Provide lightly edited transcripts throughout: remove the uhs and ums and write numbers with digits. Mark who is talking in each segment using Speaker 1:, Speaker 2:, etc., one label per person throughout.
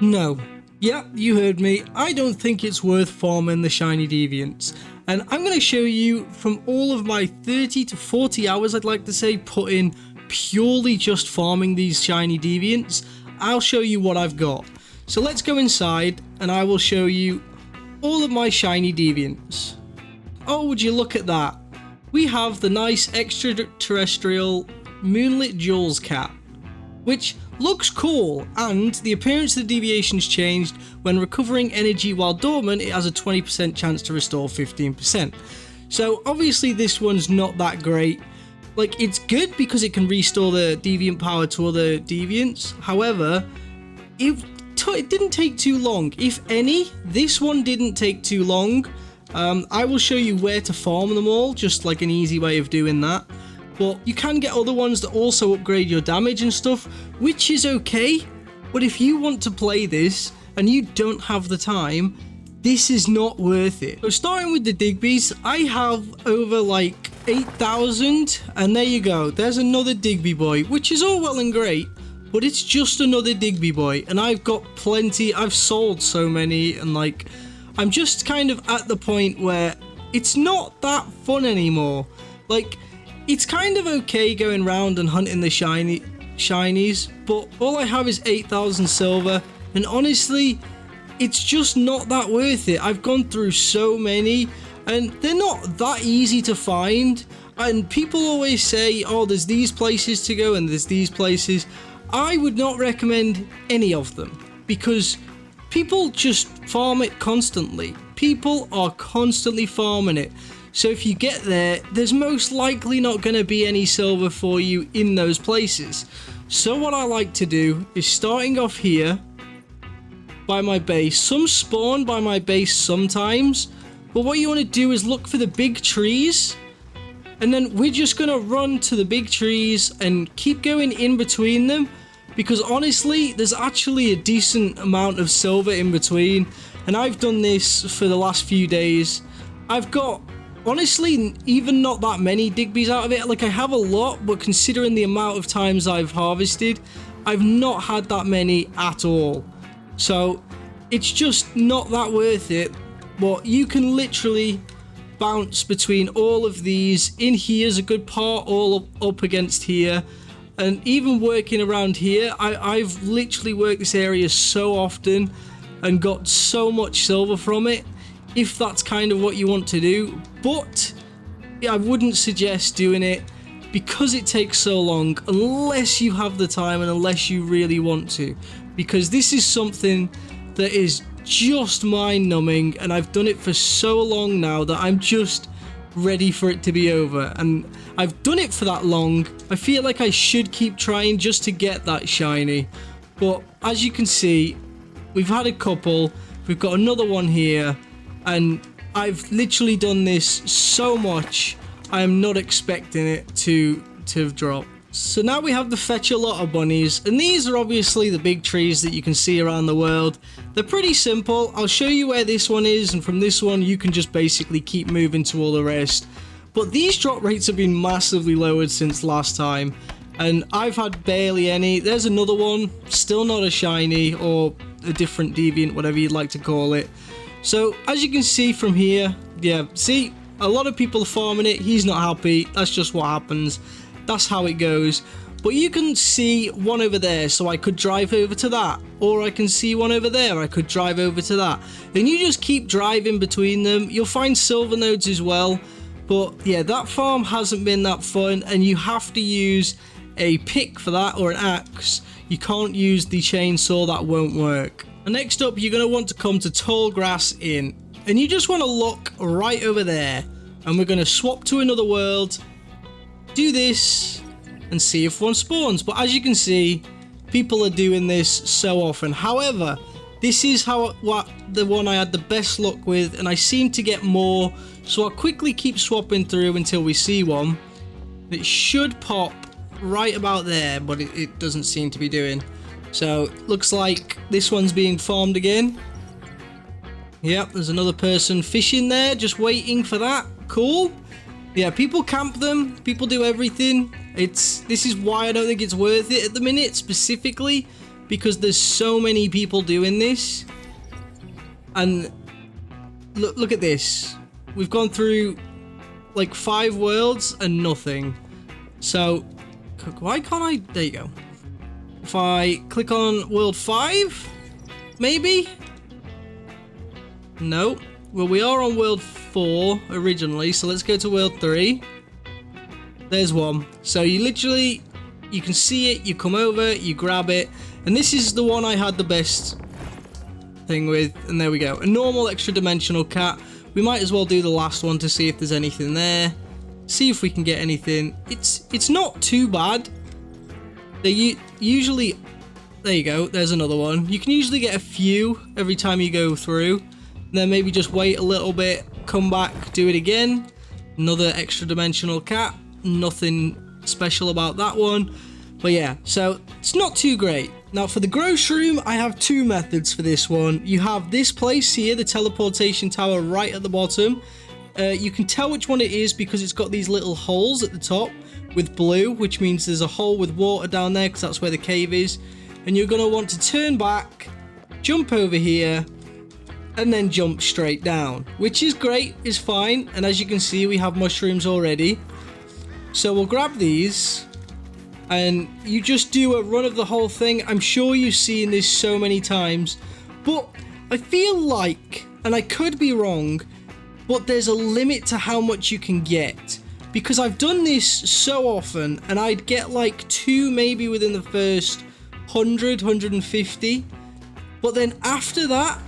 Speaker 1: No. Yeah, you heard me. I don't think it's worth farming the shiny deviants. And I'm going to show you from all of my 30 to 40 hours, I'd like to say, put in purely just farming these shiny deviants. I'll show you what I've got. So let's go inside and I will show you all of my shiny deviants. Oh, would you look at that? We have the nice extraterrestrial Moonlit Jules cat, which looks cool, and the appearance of the deviations changed. When recovering energy while dormant, it has a 20% chance to restore 15%. So obviously this one's not that great. Like, it's good because it can restore the deviant power to other deviants. However, it didn't take too long. If any, this one didn't take too long. I will show you where to farm them all, just like an easy way of doing that. But you can get other ones that also upgrade your damage and stuff, which is okay. But if you want to play this and you don't have the time, this is not worth it. So starting with the Digby's, I have over like 8,000, and there you go. There's another Digby boy, which is all well and great, but it's just another Digby boy, and I've got plenty. I've sold so many, and like, I'm just kind of at the point where it's not that fun anymore. Like, it's kind of okay going around and hunting the shinies, but all I have is 8,000 silver, and honestly, it's just not that worth it. I've gone through so many, and they're not that easy to find. And people always say, oh, there's these places to go and there's these places. I would not recommend any of them, because people just farm it constantly. People are constantly farming it. So if you get there, there's most likely not going to be any silver for you in those places. So what I like to do is, starting off here by my base, some spawn by my base sometimes, but what you want to do is look for the big trees, and then we're just going to run to the big trees and keep going in between them, because honestly, there's actually a decent amount of silver in between, and I've done this for the last few days. I've got, honestly, even not that many Digby's out of it. Like, I have a lot, but considering the amount of times I've harvested, I've not had that many at all. So it's just not that worth it. But you can literally bounce between all of these. In here's a good part, all up against here. And even working around here, I've literally worked this area so often and got so much silver from it, if that's kind of what you want to do. But I wouldn't suggest doing it because it takes so long, unless you have the time and unless you really want to, because this is something that is just mind-numbing, and I've done it for so long now that I'm just ready for it to be over. And I've done it for that long, I feel like I should keep trying just to get that shiny. But as you can see, we've had a couple, we've got another one here, and I've literally done this so much, I am not expecting it to drop. So now we have the Fetch a Lot of bunnies, and these are obviously the big trees that you can see around the world. They're pretty simple. I'll show you where this one is, and from this one you can just basically keep moving to all the rest. But these drop rates have been massively lowered since last time, and I've had barely any. There's another one, still not a shiny, or a different deviant, whatever you'd like to call it. So as you can see from here, yeah, see, a lot of people are farming it. He's not happy. That's just what happens. That's how it goes. But you can see one over there, so I could drive over to that, or I can see one over there, I could drive over to that. Then you just keep driving between them. You'll find silver nodes as well. But yeah, that farm hasn't been that fun, and you have to use a pick for that, or an axe. You can't use the chainsaw, that won't work. And next up, you're going to want to come to Tall Grass Inn, and you just want to look right over there, and we're going to swap to another world, do this, and see if one spawns. But as you can see, people are doing this so often. However, this is the one I had the best luck with, and I seem to get more, so I'll quickly keep swapping through until we see one. It should pop right about there, but it doesn't seem to be doing. So looks like this one's being farmed again. Yep, there's another person fishing there, just waiting for that. Cool. Yeah, people camp them, people do everything. This is why I don't think it's worth it at the minute, specifically because there's so many people doing this. And look at this. We've gone through like 5 worlds and nothing. So why can't I? There you go. If I click on world 5, maybe? No. Well, we are on world 4 originally, so let's go to world 3. There's one. So you literally, you can see it, you come over, you grab it, and this is the one I had the best thing with, and there we go. A normal extra dimensional cat. We might as well do the last one to see if there's anything there. See if we can get anything. It's not too bad. They usually, there you go, there's another one. You can usually get a few every time you go through. Then maybe just wait a little bit, come back, do it again. Another extra dimensional cat. Nothing special about that one. But yeah, so it's not too great. Now for the grow shroom, I have 2 methods for this one. You have this place here, the teleportation tower right at the bottom. You can tell which one it is because it's got these little holes at the top with blue, which means there's a hole with water down there because that's where the cave is. And you're going to want to turn back, jump over here, and then jump straight down, which is great, is fine. And as you can see, we have mushrooms already. So we'll grab these and you just do a run of the whole thing. I'm sure you've seen this so many times, but I feel like, and I could be wrong, but there's a limit to how much you can get, because I've done this so often and I'd get like 2 maybe within the first 100, 150, but then after that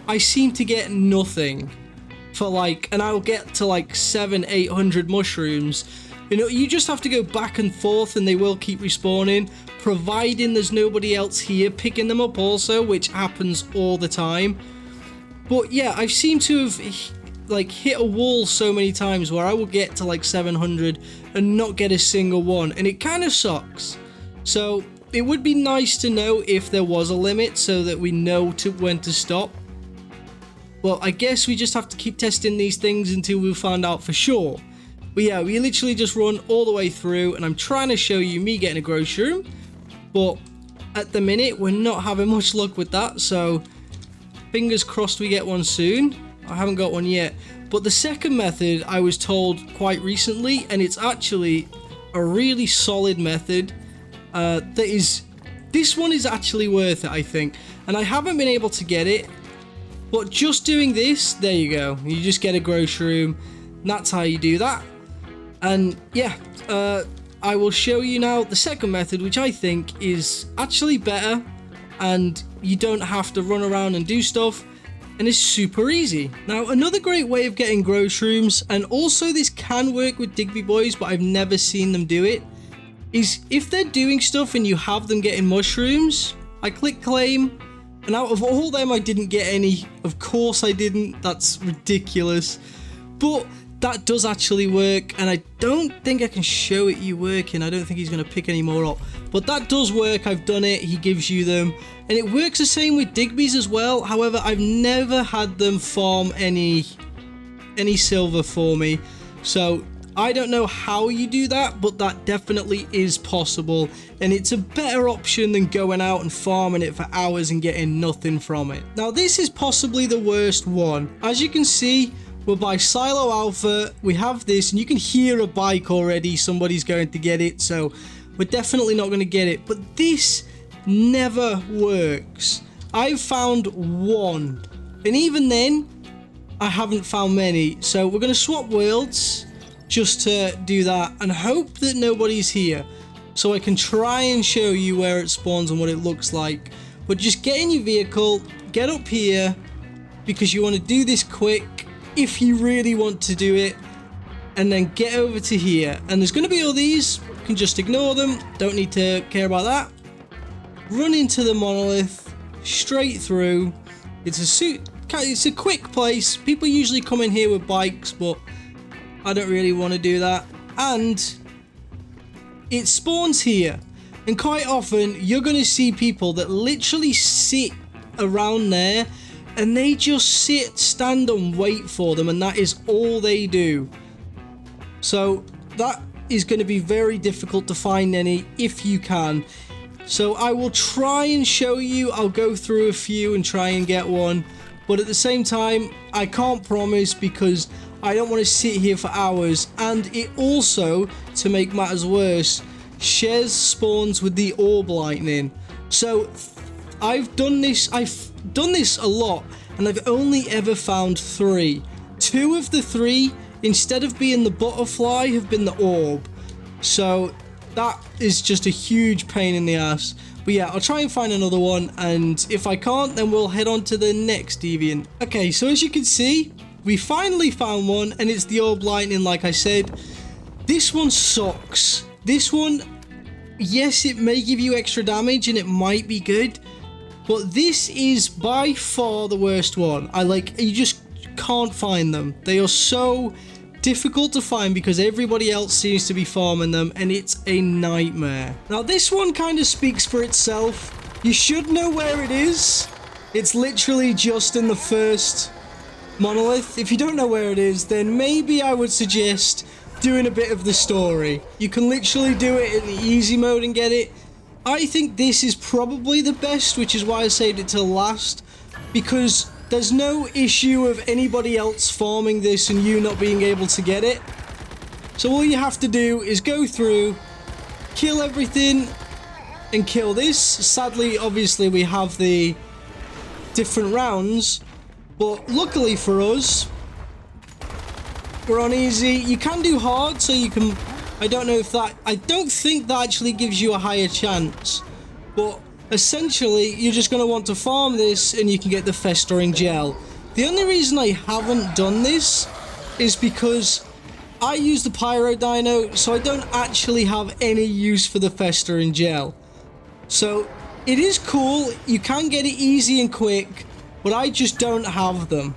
Speaker 1: I seem to get nothing for like, and I'll get to like 700, 800 mushrooms. You know, you just have to go back and forth and they will keep respawning, providing there's nobody else here picking them up also, which happens all the time. But yeah, I've seemed to have like hit a wall so many times where I will get to like 700 and not get a single one, and it kind of sucks. So it would be nice to know if there was a limit so that we know when to stop. Well, I guess we just have to keep testing these things until we find out for sure. But yeah, we literally just run all the way through, and I'm trying to show you me getting a grow shroom, but at the minute we're not having much luck with that, so fingers crossed we get one soon. I haven't got one yet. But the second method I was told quite recently, and it's actually a really solid method. This one is actually worth it, I think, and I haven't been able to get it. But just doing this, there you go. You just get a grow shroom. And that's how you do that. And yeah, I will show you now the second method, which I think is actually better. And you don't have to run around and do stuff. And it's super easy. Now, another great way of getting grow shrooms, and also this can work with Digby boys, but I've never seen them do it, is if they're doing stuff and you have them getting mushrooms, I click claim. And out of all them, I didn't get any. Of course I didn't. That's ridiculous. But that does actually work. And I don't think I can show it you working. I don't think he's going to pick any more up. But that does work. I've done it. He gives you them. And it works the same with Digby's as well. However, I've never had them farm any silver for me. So I don't know how you do that, but that definitely is possible, and it's a better option than going out and farming it for hours and getting nothing from it. Now, this is possibly the worst one. As you can see, we're by Silo Alpha. We have this, and you can hear a bike already. Somebody's going to get it, so we're definitely not going to get it. But this never works. I've found one, and even then, I haven't found many. So we're going to swap worlds just to do that and hope that nobody's here, so I can try and show you where it spawns and what it looks like. But just get in your vehicle, get up here, because you want to do this quick if you really want to do it, and then get over to here. And there's going to be all these, you can just ignore them, don't need to care about that. Run into the monolith, straight through. It's a quick place. People usually come in here with bikes, but I don't really want to do that. And it spawns here, and quite often you're going to see people that literally sit around there, and they just stand and wait for them, and that is all they do. So that is going to be very difficult to find any if you can. So I will try and show you. I'll go through a few and try and get one. But at the same time, I can't promise because I don't want to sit here for hours. And it also, to make matters worse, shares spawns with the orb lightning. So I've done this a lot, and I've only ever found 3. 2 of the 3, instead of being the butterfly, have been the orb. So that is just a huge pain in the ass. But yeah, I'll try and find another one, and if I can't, then we'll head on to the next deviant. Okay, so as you can see, we finally found one, and it's the orb lightning, like I said. This one sucks. This one, yes, it may give you extra damage, and it might be good, but this is by far the worst one. You just can't find them. They are so difficult to find because everybody else seems to be farming them, and it's a nightmare. Now this one kind of speaks for itself. You should know where it is. It's literally just in the first monolith. If you don't know where it is, then maybe I would suggest doing a bit of the story. You can literally do it in the easy mode and get it. I think this is probably the best, which is why I saved it till last, because there's no issue of anybody else farming this and you not being able to get it. So all you have to do is go through, kill everything, and kill this. Sadly, obviously, we have the different rounds, but luckily for us, we're on easy. You can do hard, so you can... I don't think that actually gives you a higher chance, but essentially, you're just going to want to farm this and you can get the festering gel. The only reason I haven't done this is because I use the pyro dino, so I don't actually have any use for the festering gel. So it is cool, you can get it easy and quick, but I just don't have them.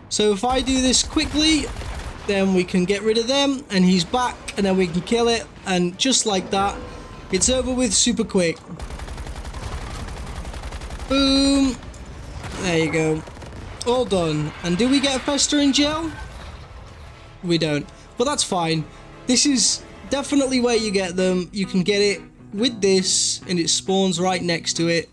Speaker 1: So if I do this quickly, then we can get rid of them, and he's back, and then we can kill it, and just like that, it's over with super quick. Boom. There you go. All done. And do we get a festering gel? We don't. But that's fine. This is definitely where you get them. You can get it with this, and it spawns right next to it.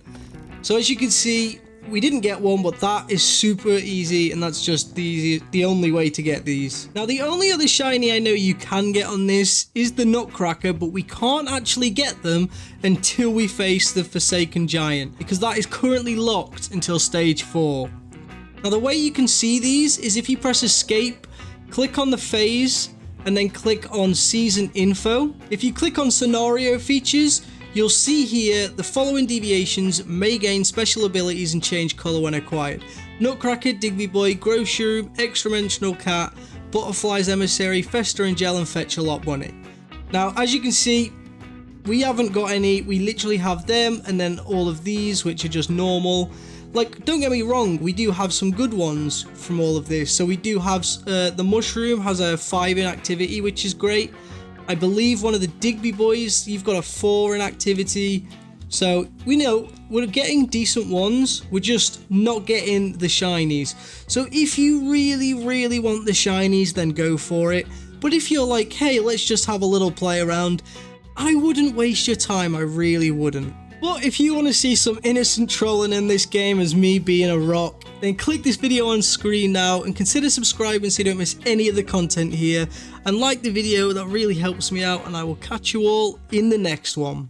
Speaker 1: So as you can see, we didn't get one, but that is super easy, and that's just the only way to get these. Now, the only other shiny I know you can get on this is the Nutcracker, but we can't actually get them until we face the Forsaken Giant, because that is currently locked until stage 4. Now, the way you can see these is if you press escape, click on the phase, and then click on season info. If you click on scenario features, you'll see here the following deviations may gain special abilities and change colour when acquired: Nutcracker, Digby Boy, Grow Shroom, Extra-Dimensional Cat, Butterfly's Emissary, Festering Gel, and Fetch a Lot Bunny. Now, as you can see, we haven't got any. We literally have them, and then all of these, which are just normal. Like, don't get me wrong, we do have some good ones from all of this. So we do have, the Mushroom has a 5 in activity, which is great. I believe one of the Digby Boys, you've got a 4 in activity. So we know we're getting decent ones. We're just not getting the shinies. So if you really, really want the shinies, then go for it. But if you're like, hey, let's just have a little play around, I wouldn't waste your time. I really wouldn't. But if you want to see some innocent trolling in this game as me being a rock, then click this video on screen now and consider subscribing so you don't miss any of the content here. And like the video, that really helps me out, and I will catch you all in the next one.